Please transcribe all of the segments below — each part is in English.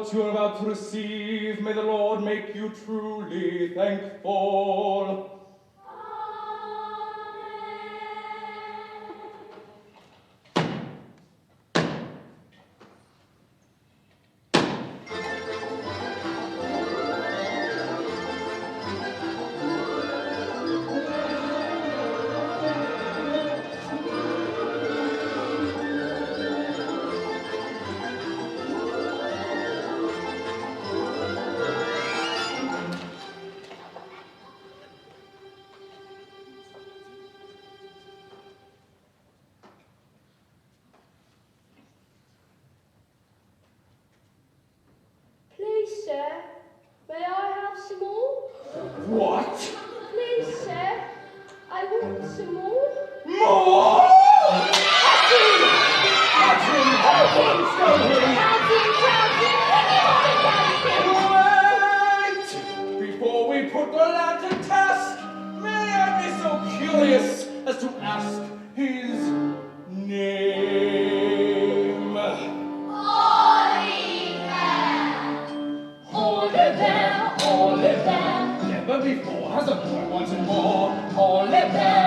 what you are about to receive, may the Lord make you truly thankful. Please, sir, may I have some more? What? Please, sir, I want some more. More? Wait! Before we put the lad to task, may I be so curious as to ask his name? Oliver. Never before has a boy wanted more. Oliver.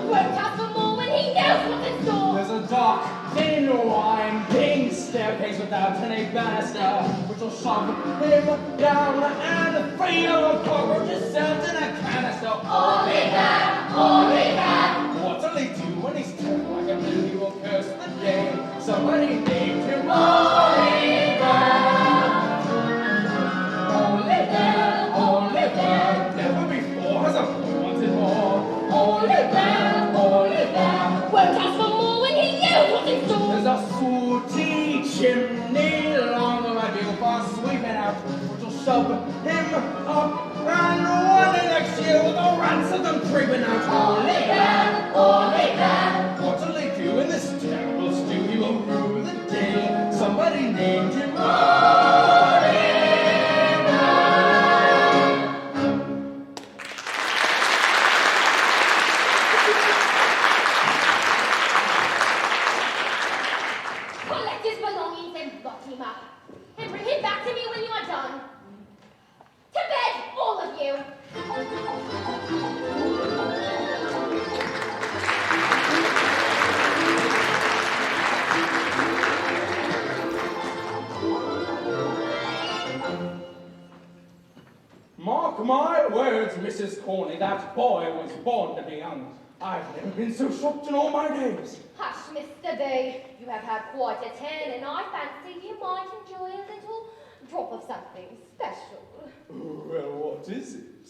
Won't have some more when he knows what's in store. There's a dark, thin, winding staircase without any banister, which will shove him down and free of a cockroach served in a canister. Oliver. What'll he do when he's turned like a blue? He will curse the day somebody named him Oliver. Never before has a boy wanted more. Oliver. Won't have some more when he knows what's in store. There's a sooty chimney long overdue for sweeping out, which will shove him up and one next year with a ransom and creeping out. Oliver. What'll he do in this terrible stew? He will rue the day somebody named him Oliver. Collect his belongings and lock him up. And bring him back to me when you are done. To bed, all of you. Mark my words, Mrs. Corney, that boy was born to be young. I've never been so shocked in all my days. Hush, Mr. B. You have had quite a turn, and I fancy you might enjoy a little drop of something special. Well, what is it?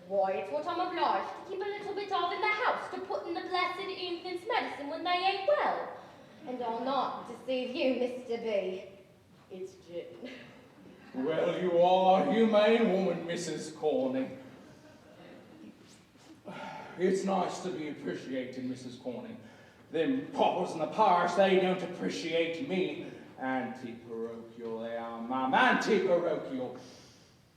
Why, it's what I'm obliged to keep a little bit of in the house to put in the blessed infant's medicine when they ain't well. And I'll not deceive you, Mr. B. It's gin. Well, you are a humane woman, Mrs. Corney. It's nice to be appreciated, Mrs. Corney. Them paupers in the parish, they don't appreciate me. Anti-parochial they are, ma'am, anti-parochial.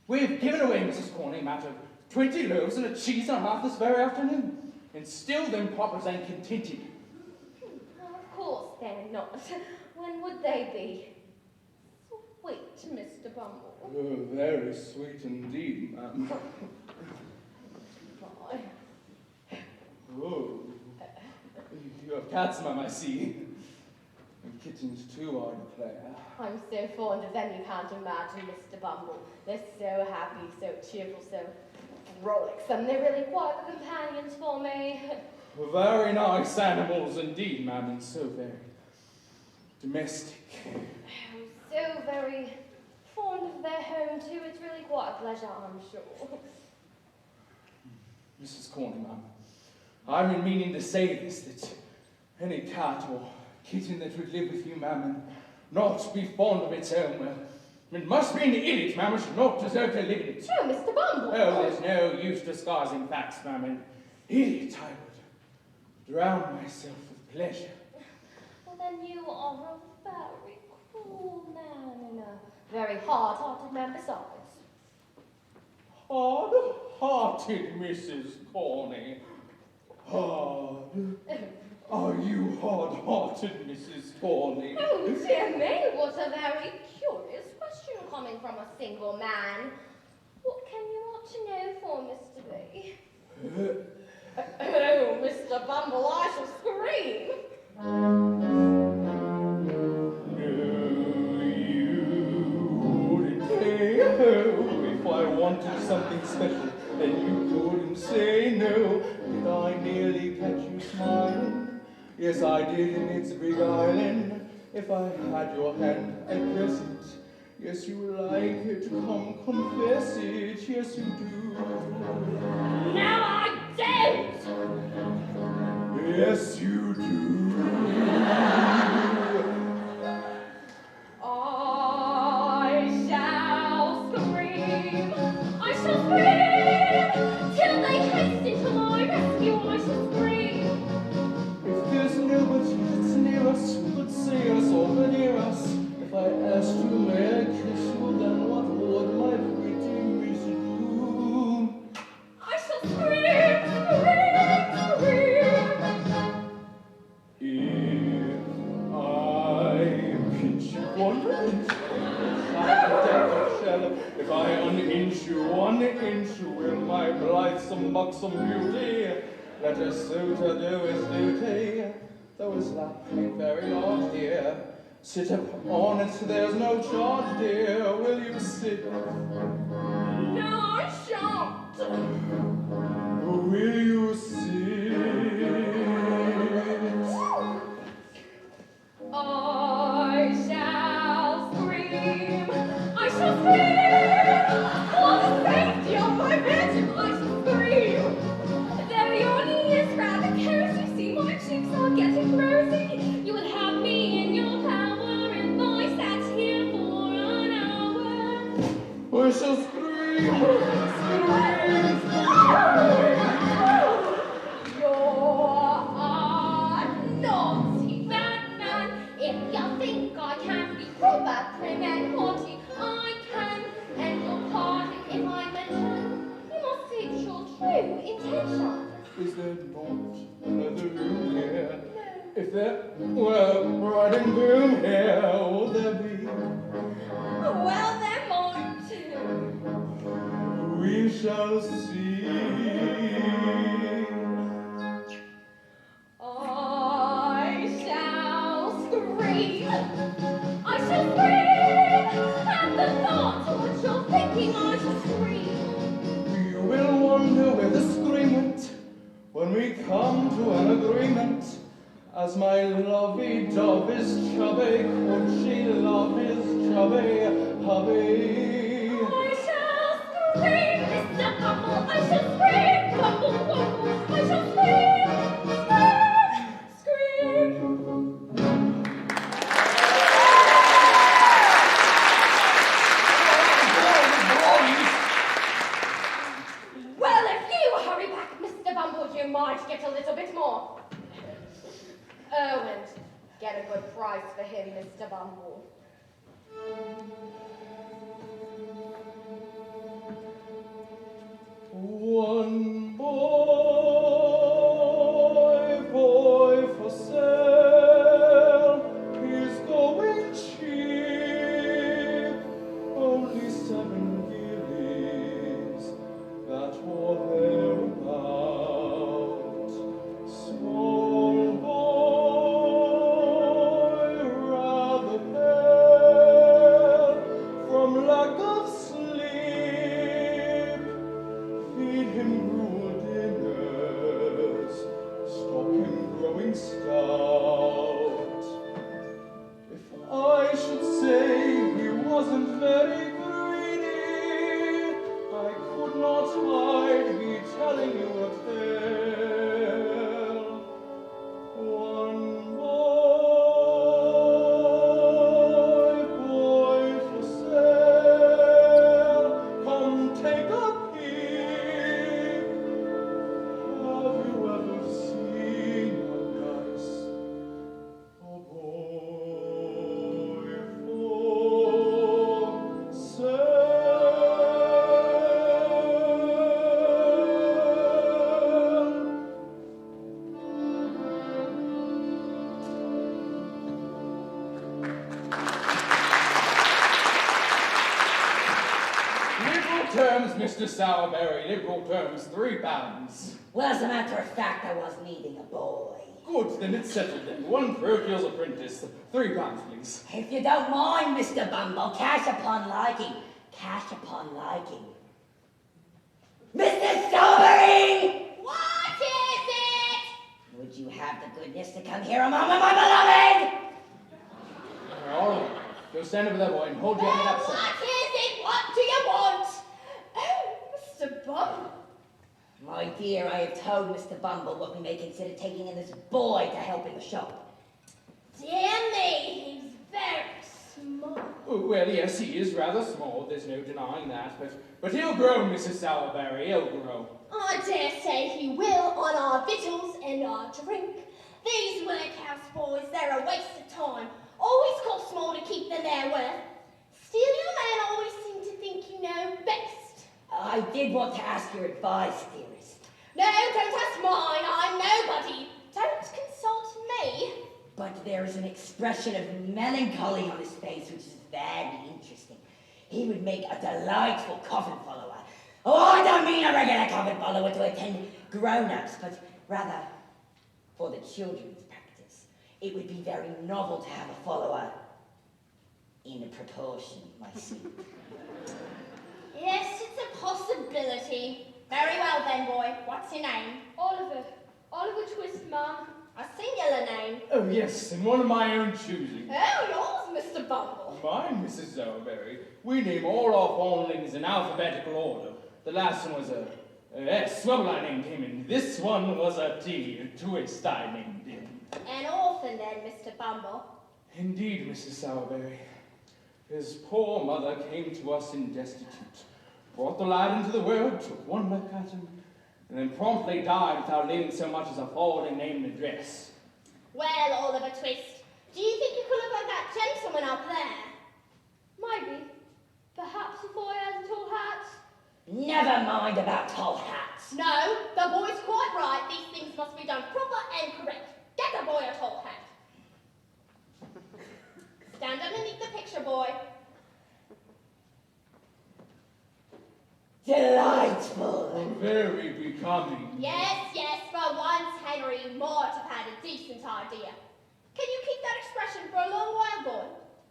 We've given away, Mrs. Corney, a matter of 20 loaves and a cheese and a half this very afternoon. And still them paupers ain't contented. Of course they're not. When would they be? Sweet, Mr. Bumble. Oh, very sweet indeed, ma'am. Why? Oh, you have cats, ma'am, I see. And kittens too, I declare. I'm so fond of them you can't imagine, Mr. Bumble. They're so happy, so cheerful, so frolicsome. They're really quite the companions for me. Very nice animals indeed, ma'am, and so very domestic. I'm so very fond of their home, too. It's really quite a pleasure, I'm sure. Mrs. Corney, ma'am, I've been meaning to say this, that any cat or kitten that would live with you, ma'am, and not be fond of its own, well, it must be an idiot, ma'am, and should not deserve to live in it. Oh, Mr. Bumble. Oh, there's no use disguising facts, ma'am. An idiot, I would drown myself with pleasure. Well, then you are a very cruel man and a very hard-hearted man besides. Hard-hearted, Mrs. Corney. Hard. Are you hard-hearted, Mrs. Corney? Oh, dear me, what a very curious question coming from a single man. What can you want to know for, Mr. B? Oh, Mr. Bumble, I shall scream. If I wanted something special, then you couldn't say no. Did I nearly catch you smiling? Yes, I did, and it's beguiling. If I had your hand, I'd press it. Yes, you like it, come confess it. Yes, you do. No, I don't. Yes, you do. I shall scream till they hasten to my rescue. I shall scream. If there's nobody that's near us, but see us or but near us, if I asked you, may I kiss you, then what would my pretty miss do? I shall scream, If I pinch you one inch, if I uninch you 1 inch, will my blithesome buxom beauty let a suitor do his duty? Though his lap ain't very large, dear, sit up on it, there's no charge, dear. Will you sit? No, I shan't. Will you sit? I shall scream. I shall scream. For the safety of my virgin, I shall scream. Though your knee is rather cozy, see my cheeks are getting rosy. You would have me in your power if I sat here for an hour. I shall scream. You're a naughty bad man. If you think I can be proper, prim and haughty, I can. And your pardon if I mention, you must state your true intention. Is there not another room here? No. If there were bride and groom here, would there be? Well, there might. We shall see. I shall scream. I shall scream. And the thought of what you're thinking, I shall scream. You will wonder where the scream went when we come to an agreement. As my lovey-dove is chubby, could she love his chubby hubby? I shall scream, Mr. Bumble. I shall scream, Bumble, Bumble. I shall scream, scream, scream. Well, if you hurry back, Mr. Bumble, you might get a little bit more. Oh, and get a good price for him, Mr. Bumble. One boy for sale, he's going cheap, only 7 guineas, that or thereabout. Small boy, rather pale, from lack of sleep, feed him gruel dinners, stop him growing stout. If I should say he wasn't very greedy, I could not hide me telling you a tale. One boy for sale, come take a peep. Have you ever seen a nice boy for sale? terms, Mr. Sowerberry. Liberal terms, £3. Well, as a matter of fact, I was needing a boy. Good, then it's settled then. One parochial's apprentice. £3, please. If you don't mind, Mr. Bumble, cash upon liking. Cash upon liking. Mr. Sowerberry! What is it? Would you have the goodness to come here a moment, my beloved? All right. Go stand over there, boy, and hold your head up, sir. What is it? What do you want? Oh, Mr. Bumble. My dear, I have told Mr. Bumble what we may consider taking in this boy to help in the shop. Dear me, he's very small. Oh, well, yes, he is rather small. There's no denying that. But he'll grow, Mrs. Sowerberry. He'll grow. I dare say he will on our victuals and our drink. These workhouse boys, they're a waste of time. Always cost more to keep than they're worth. Still, you men always seem to think you know best. I did want to ask your advice, dearest. No, don't ask mine. I'm nobody. Don't consult me. But there is an expression of melancholy on his face which is very interesting. He would make a delightful coffin follower. Oh, I don't mean a regular coffin follower to attend grown-ups, but rather for the children's practice. It would be very novel to have a follower in a proportion, I see. Yes, it's a possibility. Very well then, boy. What's your name? Oliver. Oliver Twist, Mum. A singular name. Oh, yes, and one of my own choosing. Oh, yours, Mr. Bumble. Mine, Mrs. Sowerberry. We name all our fawnlings in alphabetical order. The last one was a S. Well, I named him, and this one was a T. A Twist, I named him. An orphan then, Mr. Bumble. Indeed, Mrs. Sowerberry. His poor mother came to us in destitute, brought the lad into the world, took one look at him, and then promptly died without leaving so much as a forwarding name and address. Well, Oliver Twist, do you think you could have had that gentleman up there? Maybe. Perhaps the boy has a tall hat? Never mind about tall hats. No, the boy's quite right. These things must be done proper and correct. Get the boy a tall hat. Stand underneath the picture, boy. Delightful. Very becoming. Yes, for once Henry Mort have had a decent idea. Can you keep that expression for a long while, boy?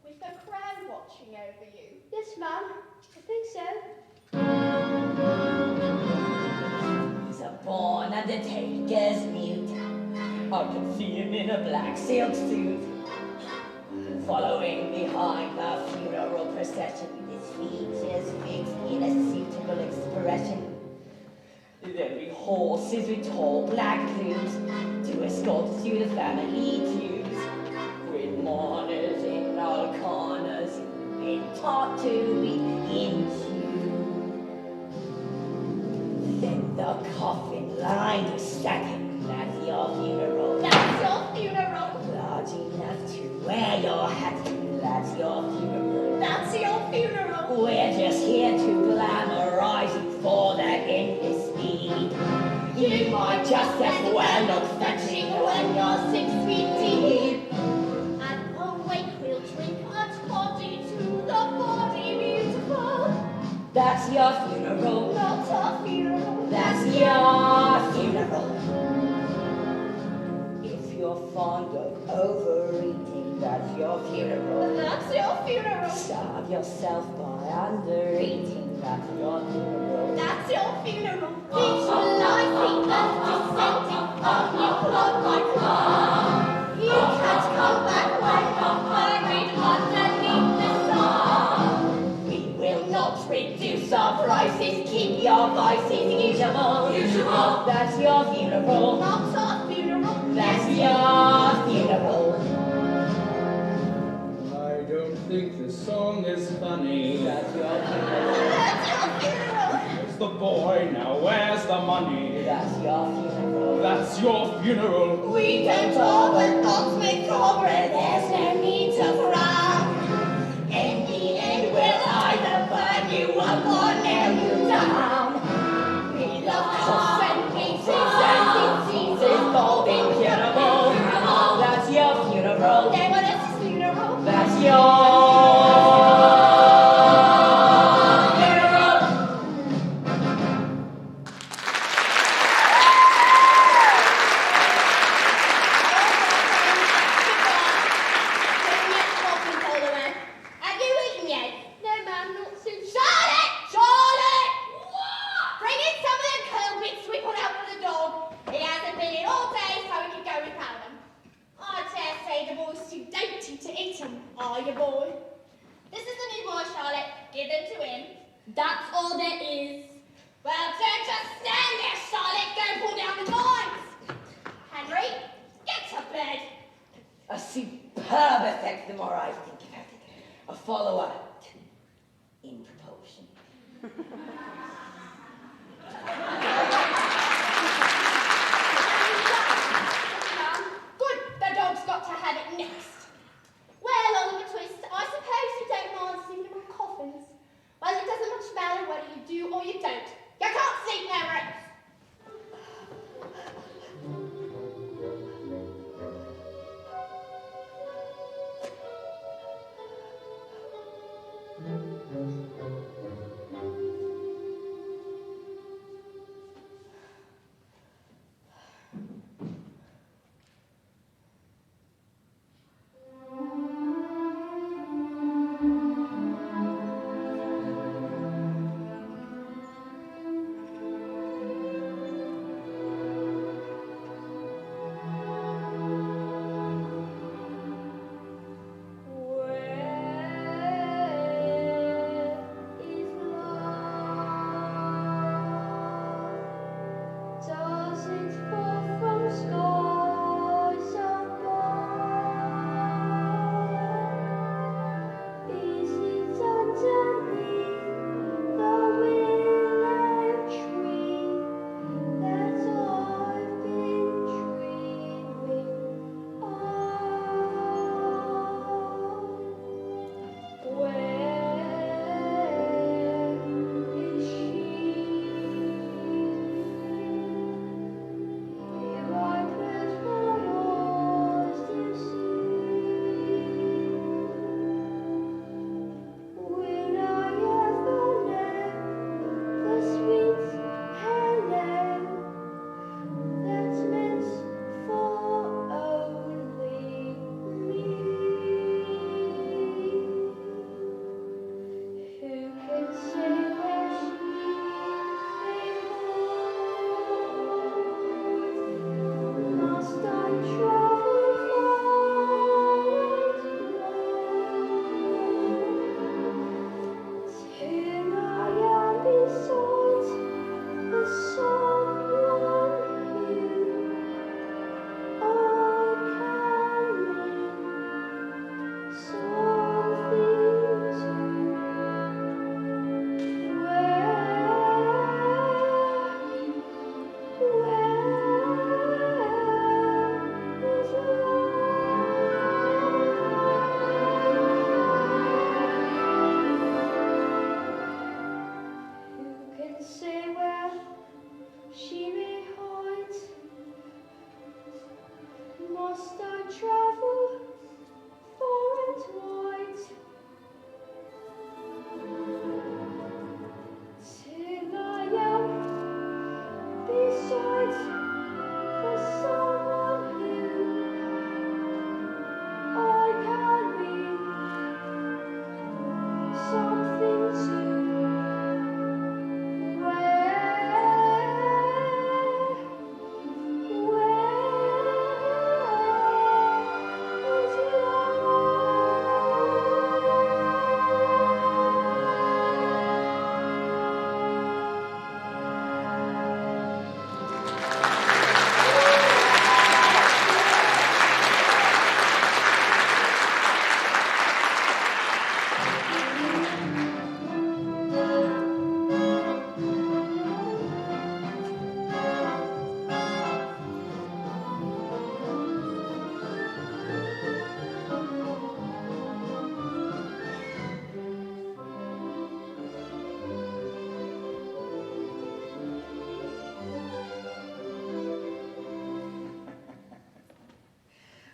With the crown watching over you. Yes, ma'am. I think so. He's a born undertaker's mute. I can see him in a black silk suit, following behind the funeral procession, with his features fixed in a suitable expression. There'll be horses with tall black plumes to escort us to the family tombs, with mourners in all corners, been taught to be in tune. Then the coffin lined with sacking, that's your funeral. That's your funeral. Large enough to wear your hat, that's your funeral. That's your funeral. We're just here to glamorize it for the endless speed. You might just as well look fetching when you're 6 feet deep. And awake we'll drink a toddy to the body beautiful. That's your funeral. Not a funeral. That's your funeral. If you're fond of overeating, that's your funeral. That's your funeral. Starve yourself by undereating, that's your funeral. That's your funeral. Visualizing us descending on you clod by clod. You can't come back when you're buried underneath the sod. We will not reduce our prices, keep your vices usual. That's your funeral. Not a funeral. That's your funeral. I don't think this song is funny. That's your funeral. That's your funeral. Where's the boy now? Where's the money? That's your funeral. That's your funeral. We don't overthought with cobra. There's no need to frown. In the end, we'll either burn you up or nail you down. We love coughs and pieces and diseases, bold incurable. That's your funeral. Then what is his funeral? That's your funeral. all there is. Well, don't just stand there, Charlotte. Go pull down the blinds. Henry, get to bed. A superb effect the more I think about it. A follower in proportion. Good, the dog's got to have it next. Well, Oliver Twist, I suppose you don't mind sleeping on coffins. Well, it doesn't much matter whether you do or you don't. You can't sleep never else.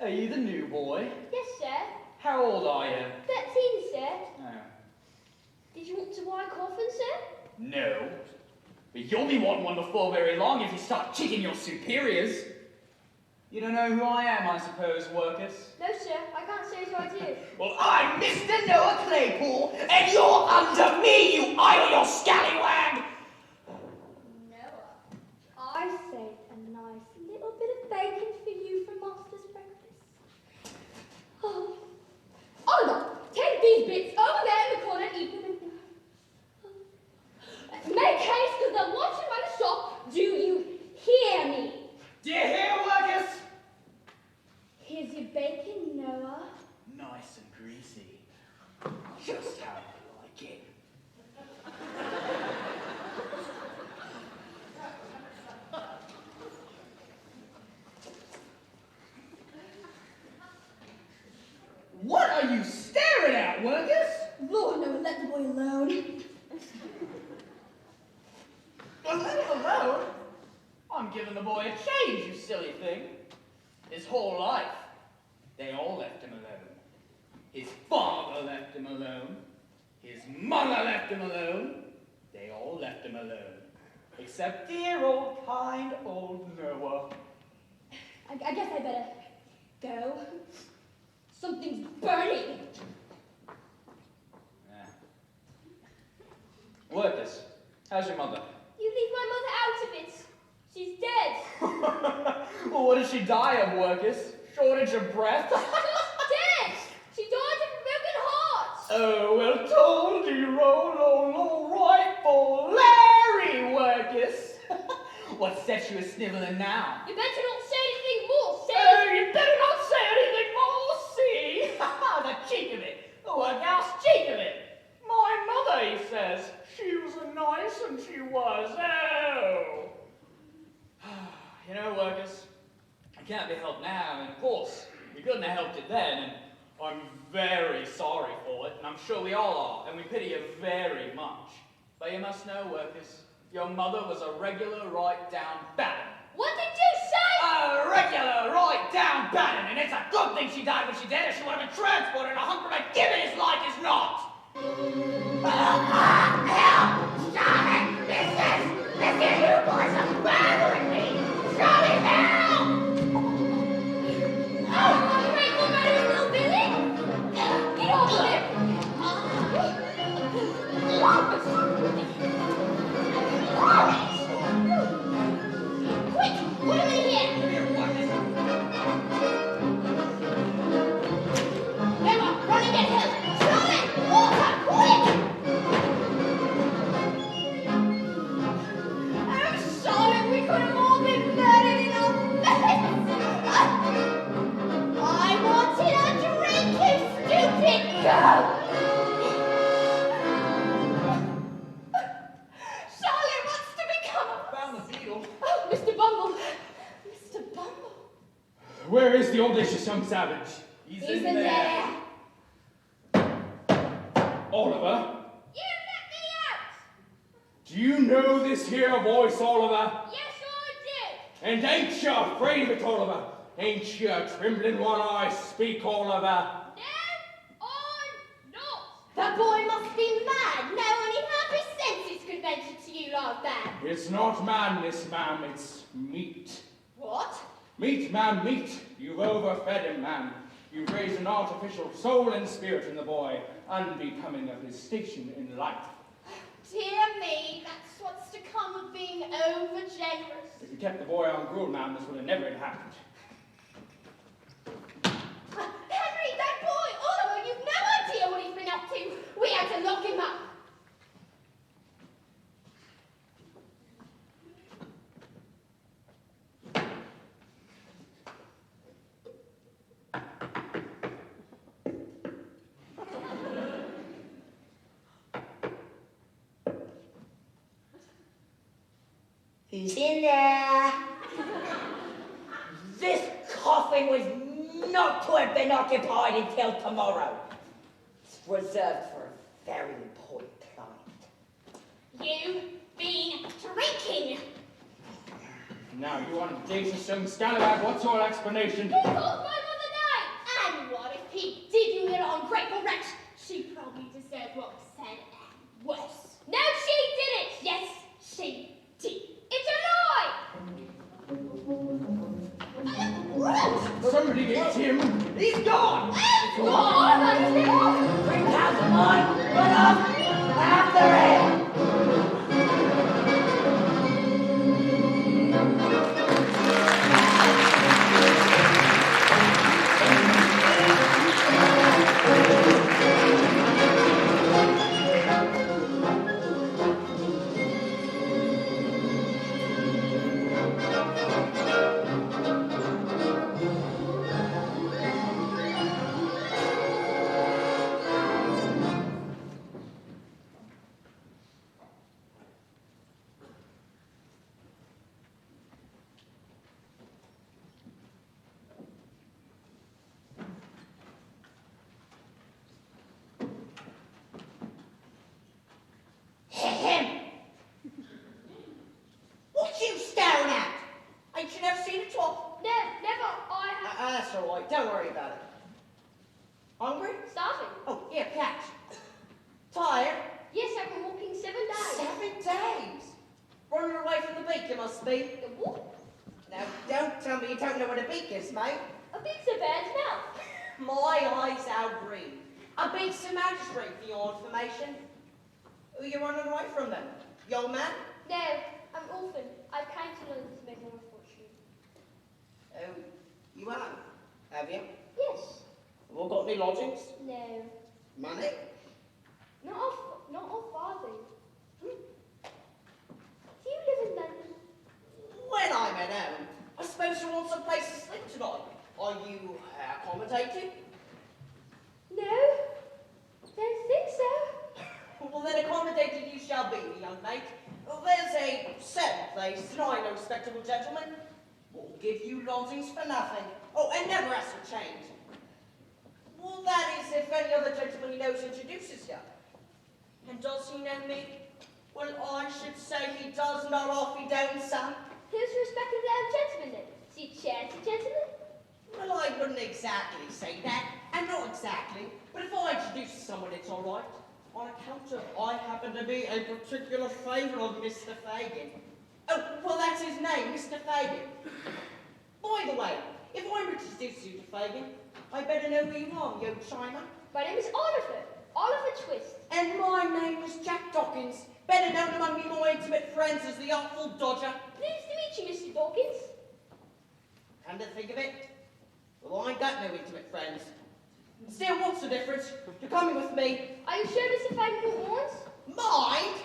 Are you the new boy? Yes, sir. How old are you? 13, sir. Oh. Did you want to buy a coffin, sir? No. But you'll be wanting one before very long if you start kicking your superiors. You don't know who I am, I suppose, Workus? No, sir. I can't say as I do. Well, I'm Mr. Noah Claypool, and you're under me, you idle, you scallywag! Noah, I saved a nice little bit of bacon for you for Master's breakfast. Oh. Oliver, take these bits over there in the corner and eat them with me. given the boy a change, you silly thing. His whole life, they all left him alone. His father left him alone. His mother left him alone. They all left him alone. Except dear old, kind old Noah. I guess I better go. Something's burning. Yeah. Workers, how's your mother? You leave my mother out of it. She's dead. Well, what did she die of, Workers? Shortage of breath? Just dead. She died of a broken heart. Oh, well, told you, roll, right for Larry, Workers. What sets you a sniveling now? You better not say anything more, Oh, you better not say anything more, see? The cheek of it. The workhouse cheek of it. My mother, he says. She was a nice and she was. Oh. You know, Workers, it can't be helped now, and of course, we couldn't have helped it then, and I'm very sorry for it, and I'm sure we all are, and we pity you very much. But you must know, Workers, your mother was a regular right-down baron. What did you say? A regular right-down baron, and it's a good thing she died when she did, or she would have been transported in a hunk of given his like as not. Help! Charlie! Listen, you boys are bothering me! Charlie, help! Oh, great for my little Billy! Get over there! Quick! Put him in here! Emma, run and get him! Charlie! Water! Quick! Oh, Charlotte, we could have all been murdered in our beds! I wanted a drink, you stupid girl! Charlotte, what's to become of us? Found the beetle. Oh, Mr. Bumble! Mr. Bumble! Where is the audacious young savage? He's He's in there! Oliver? You let me out! Do you know this here voice, Oliver? Yes, I And ain't you afraid of it, Oliver? Ain't you trembling when I speak, Oliver? did! No, I'm not! That boy must be mad! No one in half his senses could venture to you like that! It's not madness, ma'am, it's meat. What? Meat, ma'am, meat. You've overfed him, ma'am. You've raised an artificial soul and spirit in the boy, unbecoming of his station in life. Dear me, that's what's to come of being over-generous. If you kept the boy on gruel, ma'am, this would have never happened. Henry, that boy, Oliver, you've no idea what he's been up to. We had to lock him up. Who's in there? This coffin was not to have been occupied until tomorrow. It's reserved for a very important client. You've been drinking. Now, you audacious young scallywag, what's your explanation? He called my mother names. And what if he did, you little ungrateful wretch? She probably deserved what was said and worse. No, she didn't. Yes, she did. It's a lie. Somebody get him. He's gone! It's gone. It's gone. 3,000 mine, run up, after him! must be. A what? Now, don't tell me you don't know what a beak is, mate. A beak's a bird's mouth. My eyes how green. A beak's a magistrate for your information. Who you running away from then? The old man? No, I'm orphan. I came to London to make my fortune. Oh, you have you? Yes. Have all got any lodgings? No. Money? Not off farthing. Do you live in London? When I'm at home, I suppose you want some place to sleep tonight. Are you accommodated? No. Don't think so. Well, then accommodated you shall be, young mate. Well, there's a certain place, and I know respectable gentlemen will give you lodgings for nothing. Oh, and never ask for change. Well, that is if any other gentleman he knows introduces you. And does he know me? Well, I should say he does not off he don't, son. Who's the respectable young gentleman then? Is he a chancy gentleman? Well, I wouldn't exactly say that, and not exactly, but if I introduce someone, it's all right. On account of I happen to be a particular favourite of Mr. Fagin. Oh, well, that's his name, Mr. Fagin. By the way, if I introduce you to Fagin, I better know who you are, you chimer. My name is Oliver. Oliver Twist. And my name is Jack Dawkins, better known among me more intimate friends as the Artful Dodger. Pleased to meet you, Mr. Dawkins. Come to think of it, well, I ain't got no intimate friends. Still, what's the difference? You're coming with me. Are you sure Mr. Fagin warns? Mind?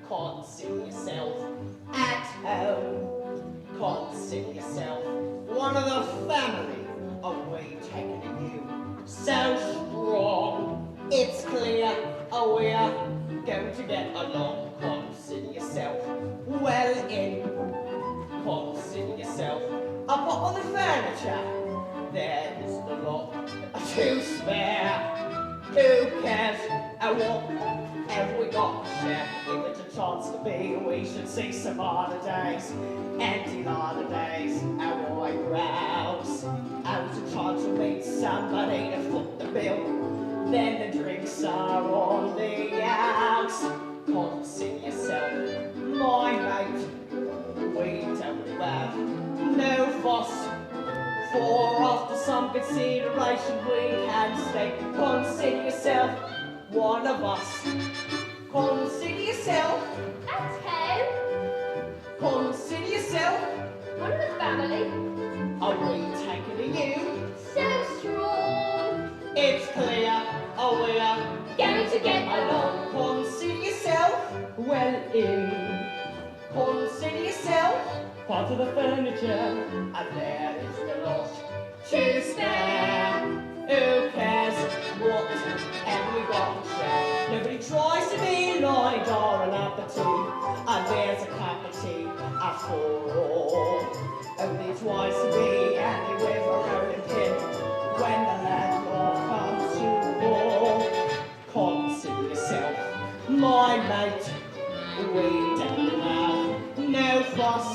Consider yourself at home. Consider yourself one of the family of we taking to you. So strong, it's clear, we're going to get along. Consider yourself well in. Consider yourself up on the furniture. There isn't a lot to spare. Who cares? And what have we got to share? If it's a chance to be, we should see some harder days. Empty harder days, and why grouse? And it's a chance to meet somebody to foot the bill. Then the drinks are on the outs. Consider yourself, my mate. We don't have no fuss. For after some consideration we can stay. Consider yourself one of us. Consider yourself. At home. Consider yourself. One of the family. Are we taking to you? So strong. It's clear. We're Going to get along. Consider yourself well in. Consider yourself part of the furniture, and there is the lot to spare. Who cares what have we got to share? Nobody tries to be like or an appetite, and there's a cup of tea for all. Only twice a week, and with a rolling pin, when the landlord comes to call. Consider yourself, my mate. We don't have no fuss.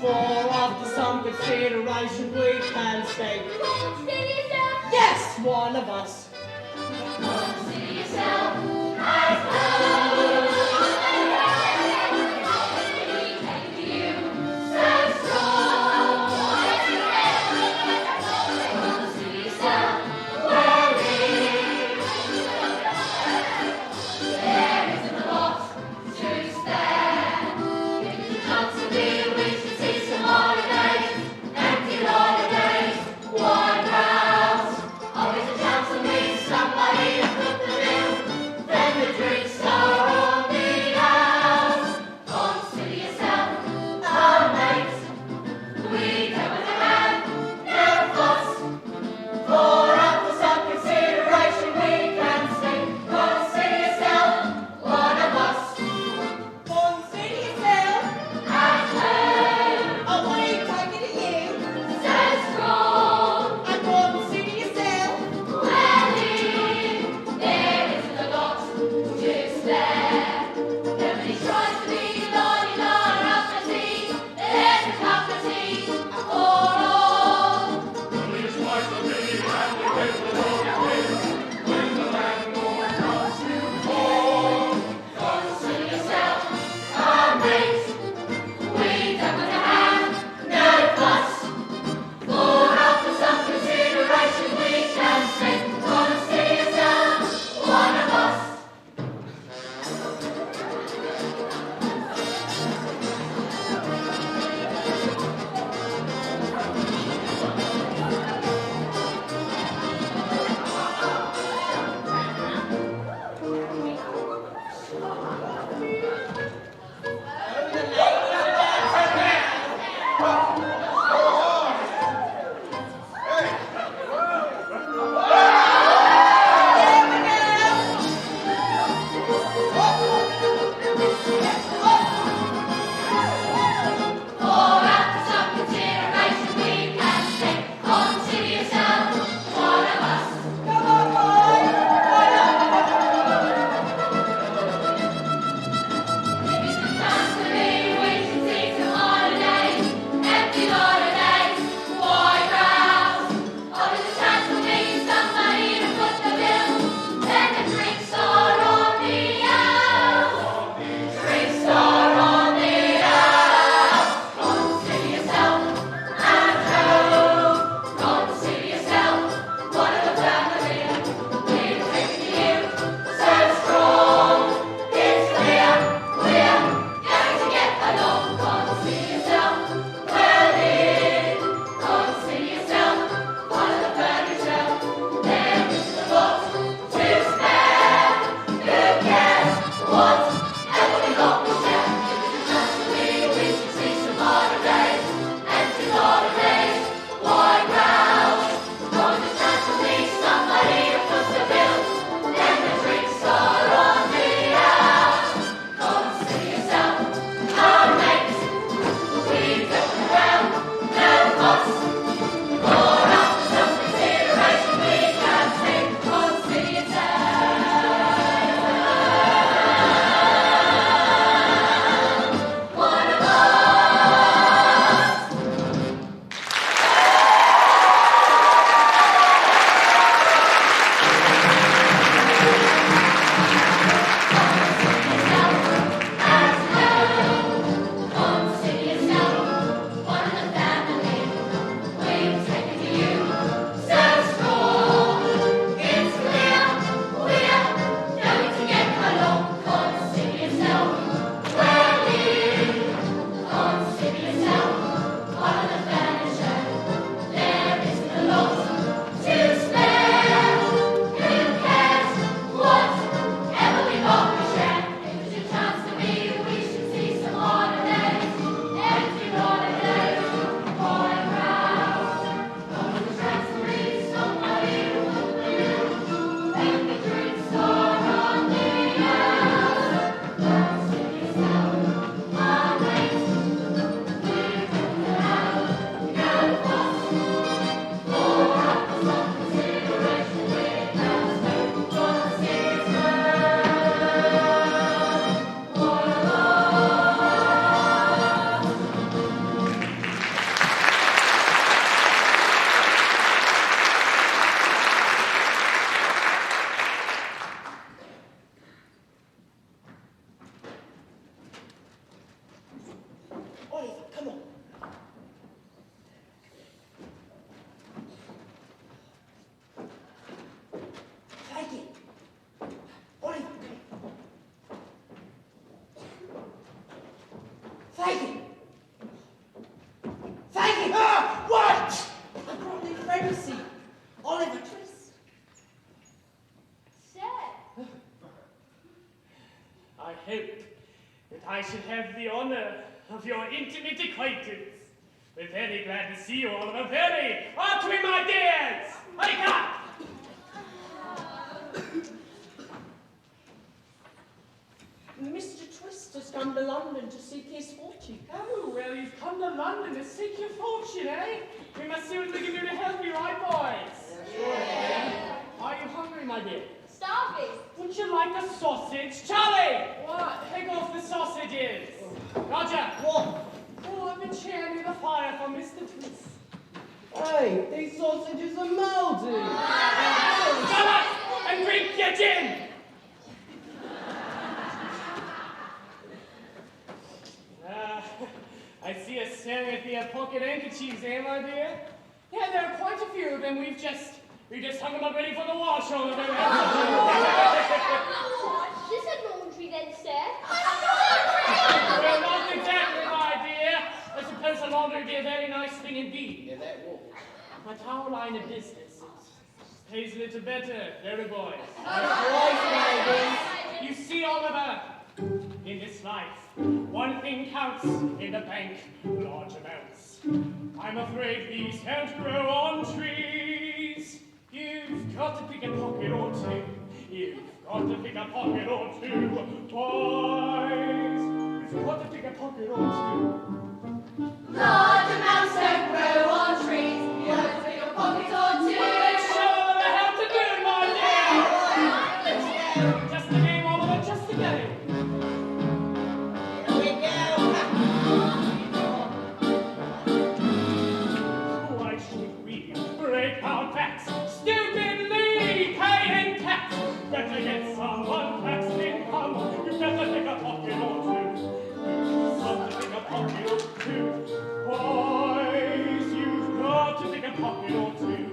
For after some consideration we can stay. Consider yourself. Yes, one of us. Consider yourself as home. We take to you so strong. Consider yourself well in. There isn't a lot to spare. If it's a chance to be, we should see some holidays. Empty holidays. Wine house. Always a chance to meet Fagin! Fagin! Ah! What? I brought new friend to see you. Oliver Twist. Sir, I hope that I should have the honor of your intimate acquaintance. We're very glad to see you, Oliver. Very. Up with my dears! Wake up! Mr. Twist has come to London to seek his fortune. Oh, well, you've come to London to seek your fortune, eh? We must see what we can do to help you, right, boys? Yeah. Are you hungry, my dear? starving. Would you like a sausage? Charlie! What? Take off the sausages. Roger. What? Pull up a chair near the fire for Mr. Twist. Hey, these sausages are mouldy. Shut up and drink your gin! I see us staring at the pocket handkerchiefs, eh, my dear? Yeah, there are quite a few of them. We just hung them up ready for the wash on the way. This is laundry then, sir. Well, not exactly, my dear. I suppose a laundry would be a very nice thing indeed. Yeah, that would. But our line of business pays a little better, very boys. You see, Oliver, in this life, one thing counts in the bank, large amounts. I'm afraid these can't grow on trees. You've got to pick a pocket or two. You've got to pick a pocket or two, boys. You've got to pick a pocket or two. Large amounts don't grow on trees. You have to pick a pocket or two. Show them how to do it, my dear. Just a game, Oliver, just a game. Here we go. Why should we break our backs, stupidly paying tax? Better get someone taxed income. You better pick a pocket or two. You've got to pick a pocket or two. Boys, you've got to pick a pocket or two.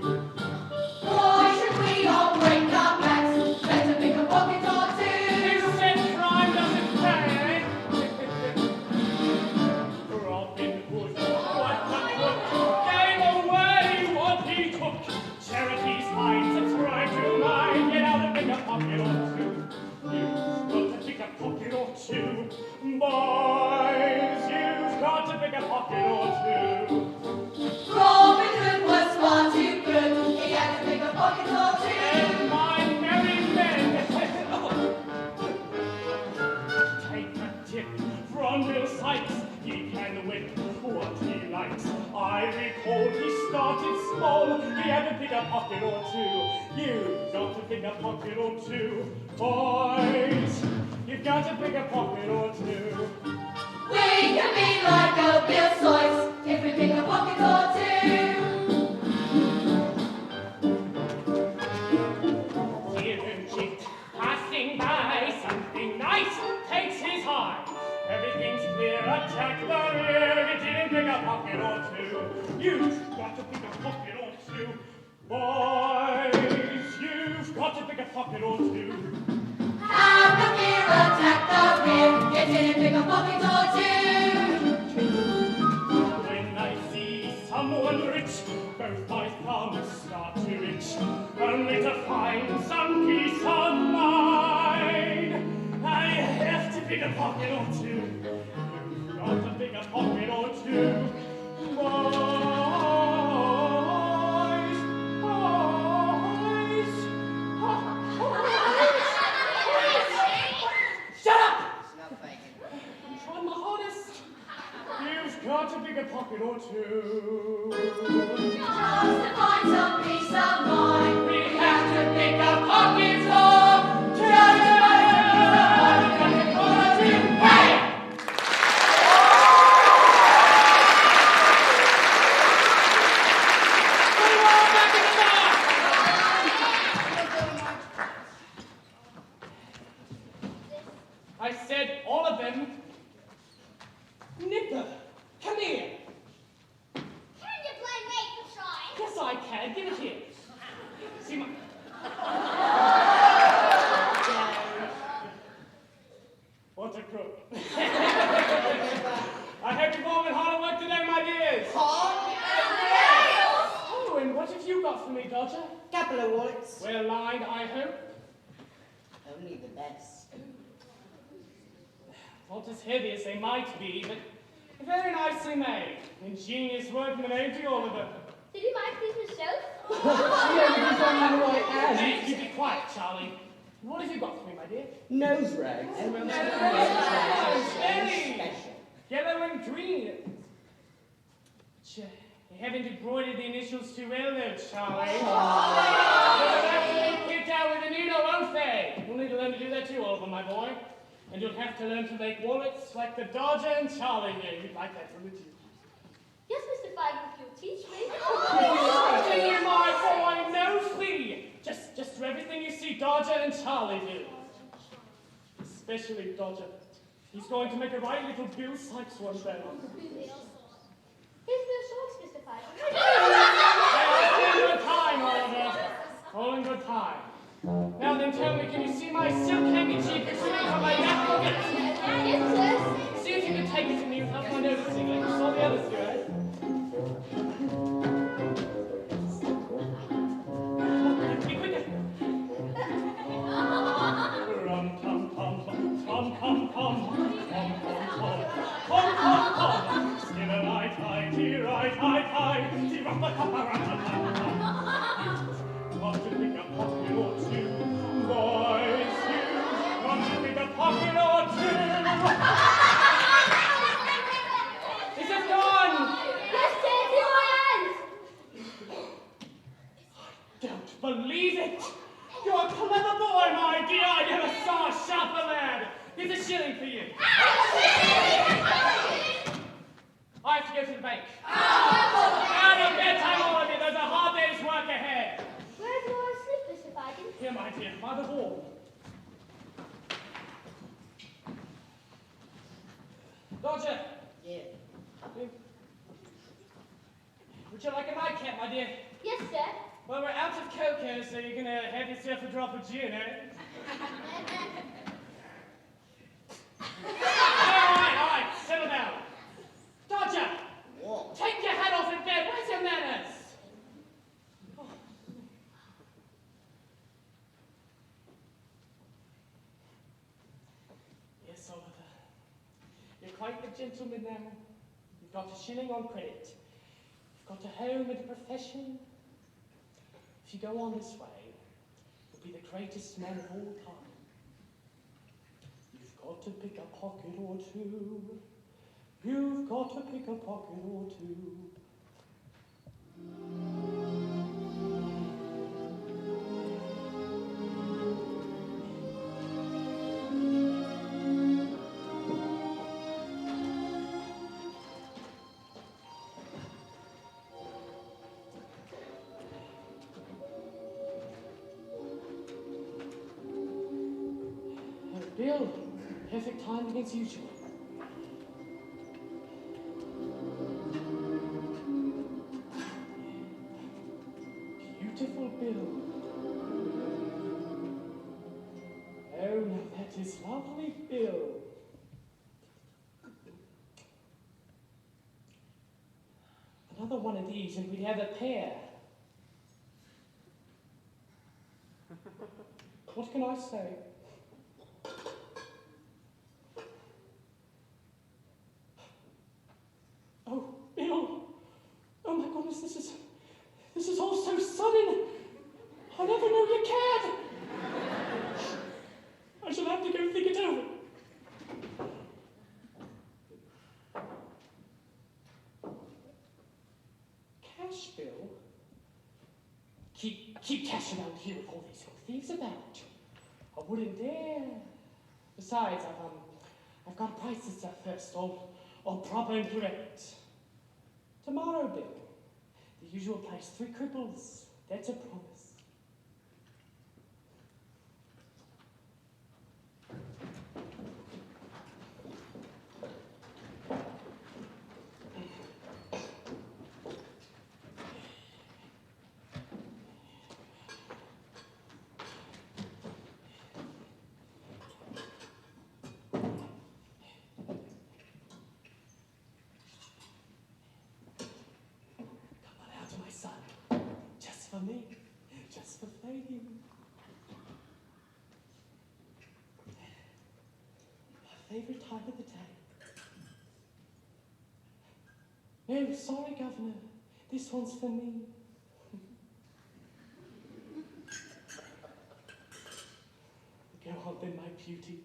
Why should we all break our backs? Better pick a pocket or two. Who said crime doesn't pay, eh? Robin Hood, what the crook, gave away what he took. Charity's minds are trying to mine. Get out and pick a pocket or two. You've got to pick a pocket or two. Boys, you've got to pick a pocket or two. Robin Hood was far too good. He had to pick a pocket or two. And my merry men, take a tip from Bill Sykes. He can whip what he likes. I recall he started small. He had to pick a pocket or two. You've got to pick a pocket or two. Boys, you've got to pick a pocket or two. We can be like old Bill Sykes if we pick a pocket or two. Here and cheek, passing by, something nice takes his eye. Everything's clear, attack the rear. You didn't pick a pocket or two. You've got to pick a pocket or two. Boys, you've got to pick a pocket or two. Have the fear, attack the rear. Get in and pick a pocket or two. When I see someone rich, both my thumbs start to itch, only to find some peace of mind. I have to pick a pocket or two. You've got to pick a pocket or two. Boys, shut up! It's not thinking. I'm trying my hardest. You've got to pick a pocket or two. Just to find some peace of mind. We have to pick a pocket or two. Hey! Put it all back in the box. I said all of them. Nipper, come here. Can you play make the shine? Yes, I can. Give it here. best. Not as heavy as they might be, but very nicely made. Ingenious workmanship, all of them. Did you make these yourself? Hey, you be quiet, Charlie. What have you got for me, my dear? Nose rags. Very Special. yellow and green. You haven't embroidered the initials too well, though, Charlie. They'll have to be picked out with a needle, won't they? You'll need to learn to do that too, Oliver, my boy. And you'll have to learn to make wallets like the Dodger and Charlie do. You'd like that, wouldn't you? Yes, Mr. Fagin, if you'll teach me. Dear my boy, no fee. Just do everything you see Dodger and Charlie do. Especially Dodger. He's going to make a right little Bill Sykes one day. Here's the shorts, Mr. Fagin. All in good time, Oliver. All in good time. Now then, tell me, can you see my silk handkerchief protruding from my neck pocket? Yes, sir. See if you can take it from me without my noticing, like you saw the others do, eh? Be quicker. Rum tum tum tum tum tum tum. Still a light, high, tea, right, high, tea, rum, want to pick a pocket or two, boys, you want to pick a pocket or two. Is it gone? Yes, sir, it's in my hands. Don't believe it. You're a clever boy, my dear. I never saw a sharper lad. Here's a shilling for you. I have to go to the bank. Out of bedtime, all of you. There's a hard day's work ahead. Where do I sleep, Mr. Fagin? Here, my dear, by the wall. Dodger, Yeah. would you like a nightcap, my dear? Yes, sir. Well, we're out of cocoa, so you're gonna have yourself a drop of gin, eh? All right, settle down. Dodger, What? take your hat off in bed. Where's your manners? Yes, Oliver. You're quite the gentleman now. You've got a shilling on credit. You've got a home and a profession. If you go on this way, you'll be the greatest man of all time. You've got to pick a pocket or two. You've got to pick a pocket or two. Bill, perfect timing as usual. Beautiful Bill. Oh, now that is lovely, Bill. Another one of these and we'd have a pair. What can I say? Oh, Bill! Oh my goodness, this is all so sudden. I never knew you cared. I shall have to go think it over. Cash, Bill? Keep cash around here with all these thieves about. I wouldn't dare. Besides, I've got to price this up first, all proper and correct. Tomorrow, Bill. The usual place, 3 cripples. That's a promise. For me. favourite time of the day. No, sorry, Governor. This one's for me. Go on then, my beauty.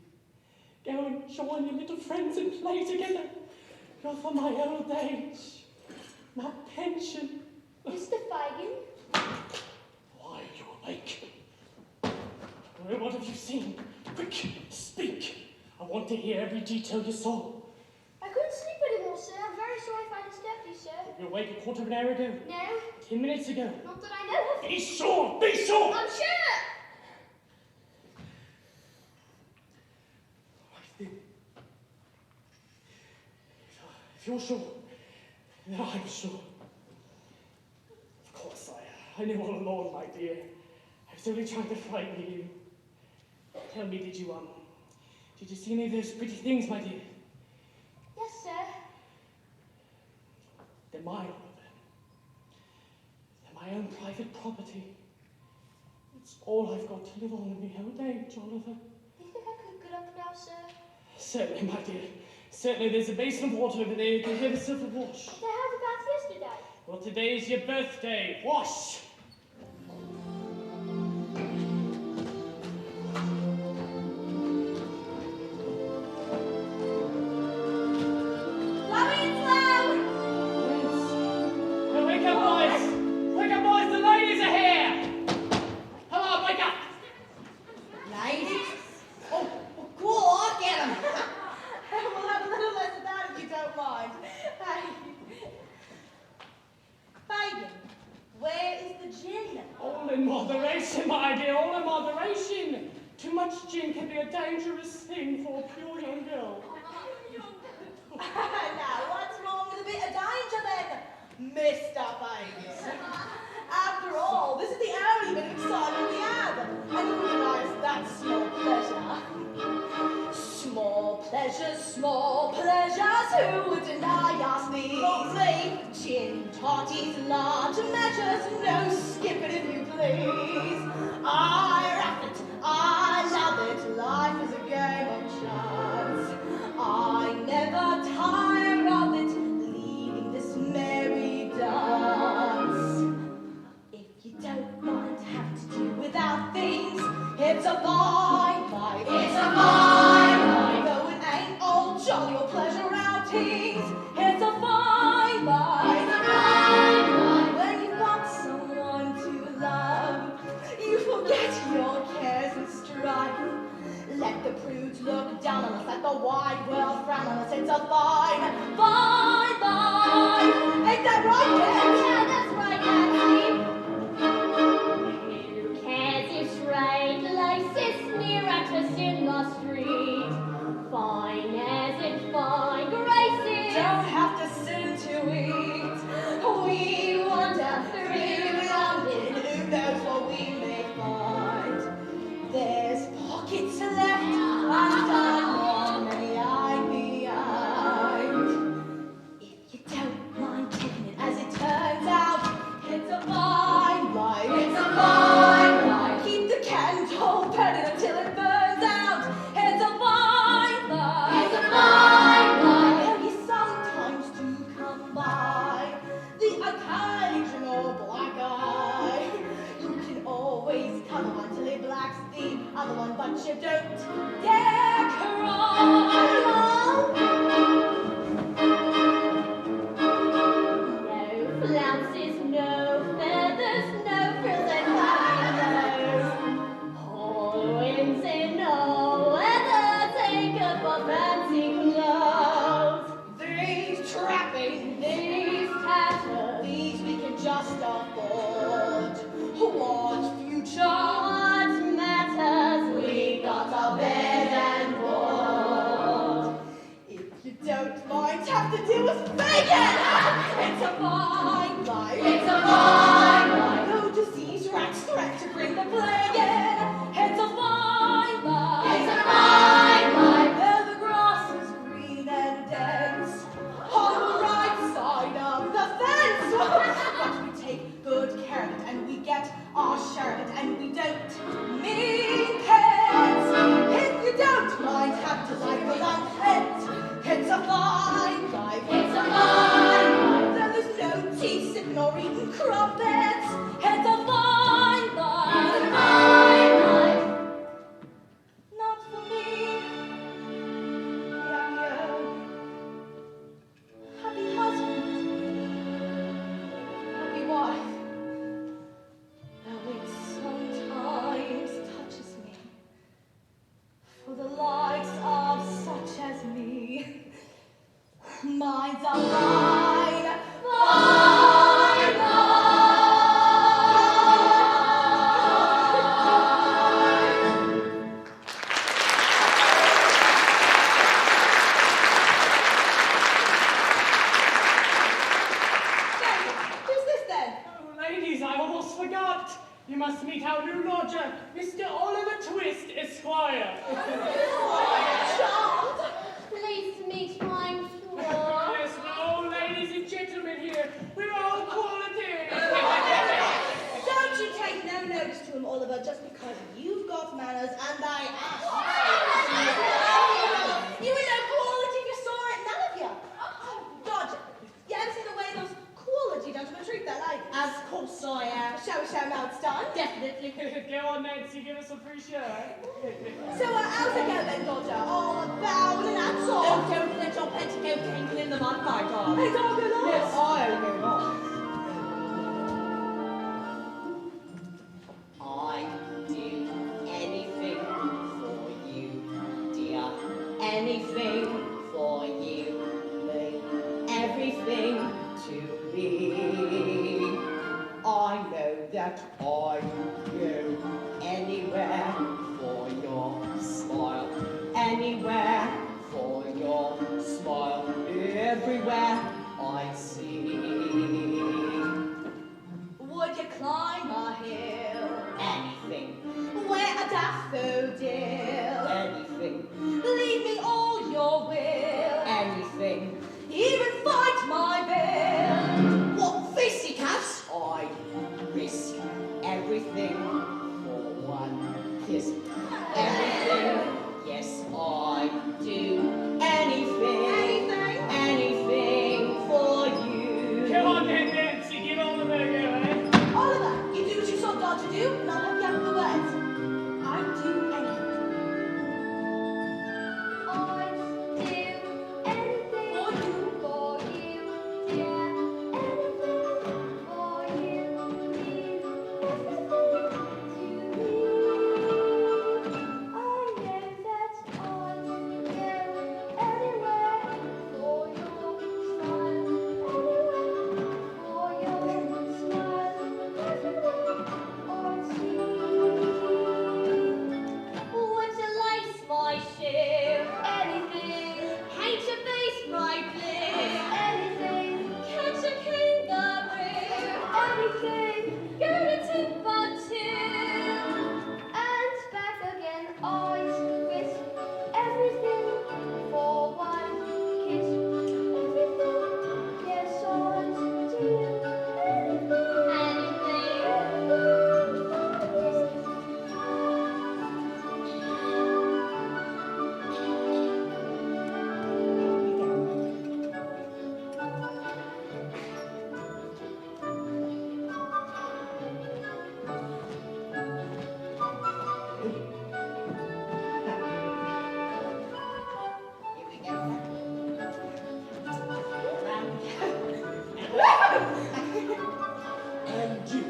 Go and join your little friends and play together. You're for my old age, my pension. Mr. Fagin? Why are you awake? Well, what have you seen? Quick, speak. I want to hear every detail you saw. I couldn't sleep anymore, sir. I'm very sorry if I disturbed you, sir. You were awake a quarter of an hour ago. No, 10 minutes ago. not that I know of. Be sure! Be sure! I'm sure! If you're sure, then I'm sure. Of course I knew all along, my dear. I was only trying to frighten you. Tell me, did you see any of those pretty things, my dear? Yes, sir. They're mine, Oliver. They're my own private property. It's all I've got to live on in my old age, Oliver. Do you think I could get up now, sir? Certainly, my dear. Certainly, there's a basin of water over there. You can have yourself a wash. Did I have a bath yesterday? Well, today's your birthday. Wash! Wake up, boys! Wake up, boys! The ladies are here! Come on, wake up! Ladies? Oh, cool, I'll get them. We'll have a little less of that if you don't mind. Fagin, where is the gin? All in moderation, my dear, all in moderation. Too much gin can be a dangerous thing for a pure young girl. Now, what's wrong with a bit of danger then, Mr. Fagin? After all, this is the only bit of excitement we have, and you realise that's small pleasure. Small pleasures, who would deny us these? Lovely gin toddies, large measures, no skipping if you please. I wrap it, I love it, life is a game of chance. I never tire of it, leading this merry dance. If you don't mind having to do without things, it's a fine life. It's a fine life. Though it ain't all jolly or pleasure outings, it's a fine life. It's a fine life. When you've got someone to love, you forget your cares and strife. Let the prudes look down on us, let the wide world frown on us. It's a fine life. Ain't that right, kids? Yeah, that's right, Nancy. Who cares if straight laces sneer at us in the street? Fine as in fine graces. Don't have to sit to eat. We wander through London, who knows what we may find. There's pockets left undone, many eye behind. If you don't mind taking it as it turns out, it's a fine life. It's a fine life. Keep the candle burning until it burns out. It's a fine life. It's a fine life. Only sometimes do come by the occasional black eye. You can always come on till it blacks the other one, but you don't dare cry. No flounces, no feathers, no frills and halos. All winds in all weather, take up for fancy clothes. These trappings, These tatters, these we can just afford. What future? what matters? We got our bed and board. If you don't mind, have to do with bacon. It's a fine life. It's a fine life. No disease, rats threat to bring the plague in. It's a fine life. It's a fine life. Though the grass is green and dense on the right side of the fence. But we take good care of it, and we get our share of it, and we don't mean pence. If you don't mind, have to like the lump my darling. It's all good on. Yes, I am going on. I'd do anything for you, dear. Anything for you, me. Everything to me. I know that I go anywhere for your smile. Anywhere for your smile. Everywhere I see. Would you climb a hill? Anything, Wear a daffodil? anything, Leave me all your will? anything. Even fight my bill? What fissycats? I'd risk everything for one kiss. Everything, yes, I'd do anything, anything for you. Come on then, Nancy, give Oliver a go, eh? Oliver, you do what you saw God to do, and I'll have you up the words. I'd do anything. I'd do anything For you. for you, dear. Anything for you, leave everything to me. I know that I'd go anywhere for your smile, anywhere for your smile, everywhere I'd see. Would you lace my shoe? Anything. Paint your face bright blue? Anything. Catch a kangaroo? Anything. Go to Timbuktu and back again. I'd risk everything for one kiss. Everything, yes, I'd do And you.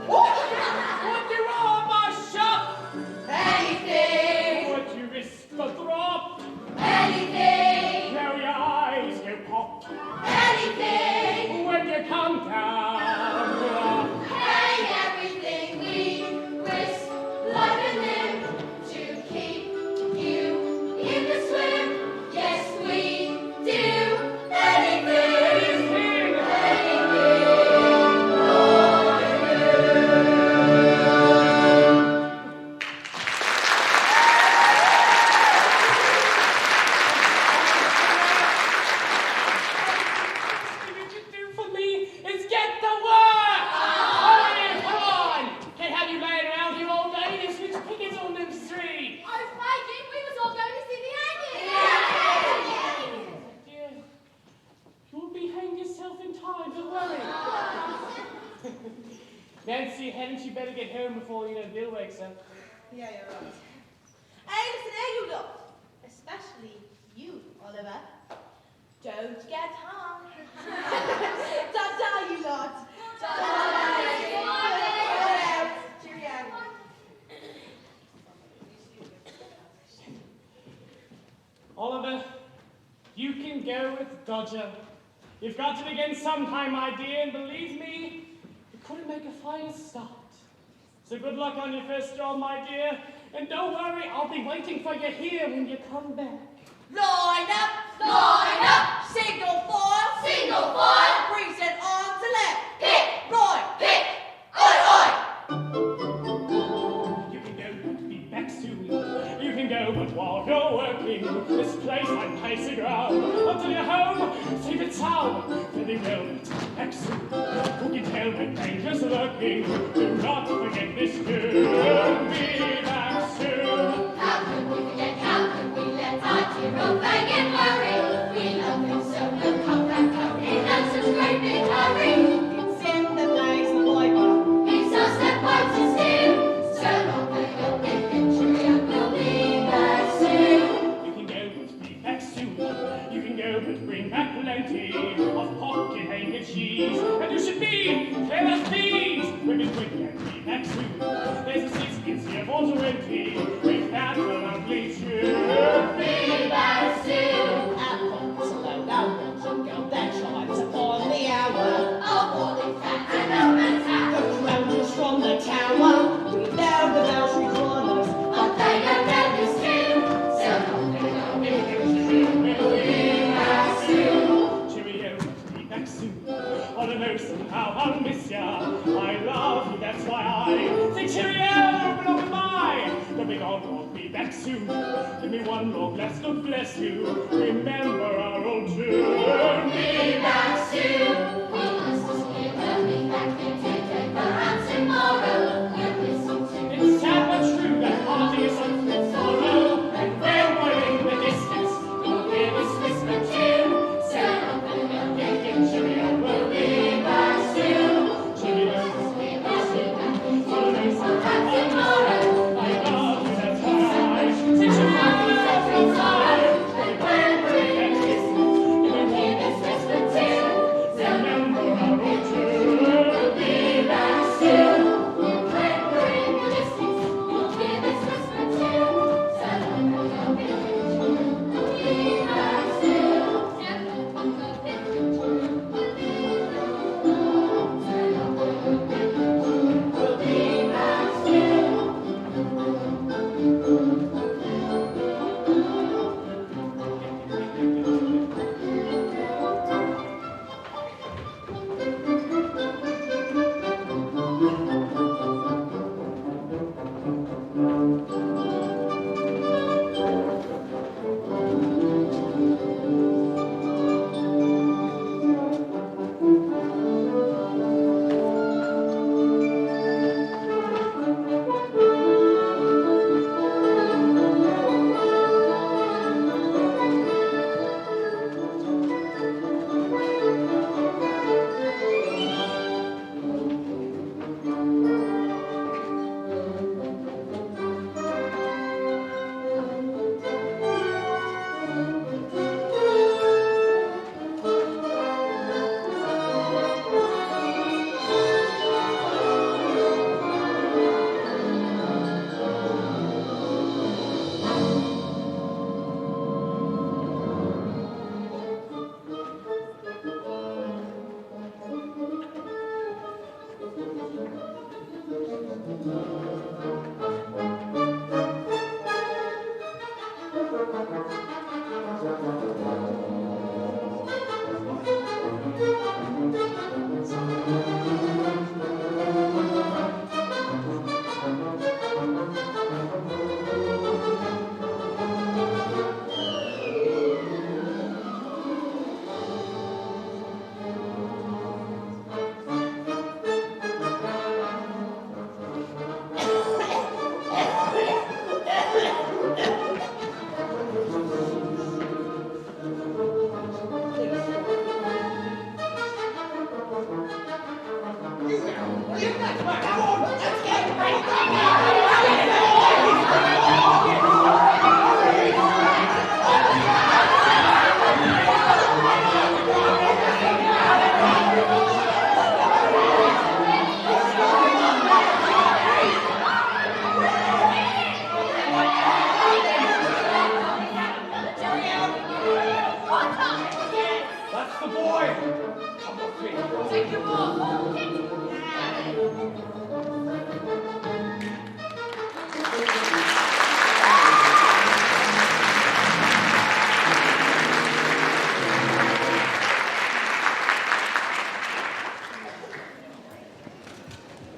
What you want, my shop? Anything! What you risk the drop? Anything! Now your eyes go pop. Anything! When you come down. Hang everything we risk, life and limb, to keep you in the swim. Yes, we do anything, anything. What you do for me is get the work! Hurry, come on! Can't have you laying around here all day. There's switch pickets on them streets. I was thinking we was all going to see the hanging. Dear, you'll be hanged yourself in time, don't worry. Nancy, hadn't you better get home before, Bill wakes up? Yeah, you're right. Hey, listen here, you lot. Especially you, Oliver. Don't get hung. Ta-ta, you lot. Cheerio. Oliver, you can go with Dodger. You've got to begin sometime, my dear, and believe me, you couldn't make a finer start. So good luck on your first job, my dear, and don't worry, I'll be waiting for you here when you come back. Line up, single file, precinct on to left, pick, right, oi, You can go, but be back soon. You can go, but while you're working, this place might place the ground. Until you're home, safe and sound. Very well, be back soon. Who can tell when danger's lurking? Do not forget this tune. Be back soon. How could we forget? How could we let our dear old wagon worry? We love him so we'll come back home in no such great big hurry. It's in the days of It's us that parts us do. So long may your big picture we'll be back. 20, we've had a lovely tune. Be back soon. Our pockets are low, no one's a girl, their chimes upon the hour. Our boarding fat and open tap. The crowd is from the tower, we down the belfry corners. I'll play your bells too. So long ago, we'll be back soon. Cheerio, be back soon. Oh, no, somehow I'll miss ya. I love you, that's why I say cheerio, but oh goodbye. Don't be gone, won't be back soon. Give me one more bless, God bless you. Remember our old tune. Be back soon. We must escape early back in today. Perhaps tomorrow we'll listen to. It's sad but true that party is something sorrow. And when we're in the distance, We'll hear this whisper tune. So long ago, cheerio, we'll be back soon. cheerio, We must be back in oh, today. no, Perhaps tomorrow. I love you, that's why I say cheerio, When we're in the distance, we'll hear this whisper tune. So remember our old tune. we'll be back soon. When we're in the distance, we'll hear this whisper tune. So long ago, we'll be back soon. We'll be back soon.